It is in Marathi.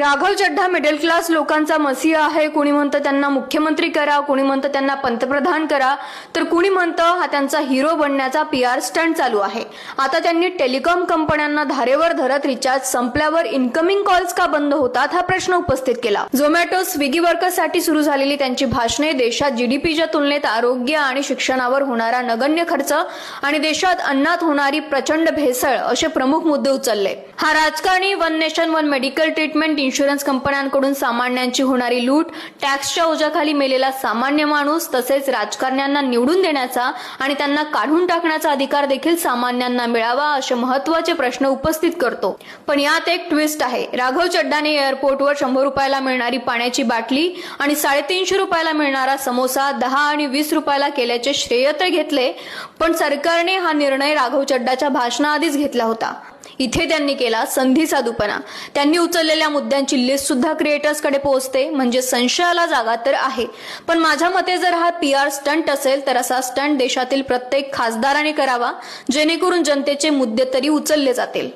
राघव चड्ढा मिडल क्लास लोकांचा मसीहा आहे। कुणी म्हणतं त्यांना मुख्यमंत्री करा, कुणी म्हणतं त्यांना पंतप्रधान करा, तर कुणी म्हणतं हा त्यांचा हिरो बनण्याचा पीआर स्टंट चालू आहे। आता त्यांनी टेलिकॉम कंपन्यांना धारेवर धरत रिचार्ज संपल्यावर इनकमिंग कॉल्स का बंद होतात हा प्रश्न उपस्थित केला। झोमॅटो स्विगी वर्कर्ससाठी सुरू झालेली त्यांची भाषणे देशात जीडीपीच्या तुलनेत आरोग्य आणि शिक्षणावर होणारा नगण्य खर्च आणि देशात अन्नात होणारी प्रचंड भेसळ असे प्रमुख मुद्दे उचलले। हा राजकारणी one nation one medical treatment insurance कंपन्यांकडून सामान्यांची होणारी लूट, टॅक्सच्या ओझ्याखाली मेलेला सामान्य माणूस तसेच राजकारण्यांना निवडून देण्याचा आणि त्यांना काढून टाकण्याचा अधिकार देखील सामान्यांना मिळावा असे महत्त्वाचे प्रश्न उपस्थित करतो। पण यात एक ट्विस्ट आहे। राघव चड्ढाने एअरपोर्टवर 100 रुपयाला मिळणारी पाण्याची बाटली आणि 350 रुपयाला मिळणारा समोसा 10 आणि 20 रुपयाला केल्याचे श्रेय तर घेतले, पण सरकारने हा निर्णय राघव चड्ढाच्या भाषणाआधीच घेतला होता। इथे त्यांनी केला संधी साधूपणा। त्यांनी उचललेल्या मुद्द्यांची लिस्ट सुद्धा क्रिएटर्सकडे पोहोचते, म्हणजे संशयाला जागा तर आहे। पण माझ्या मते जर हा पीआर स्टंट असेल तर असा स्टंट देशातील प्रत्येक खासदाराने करावा, जेणेकरून जनतेचे मुद्दे तरी उचलले जातील।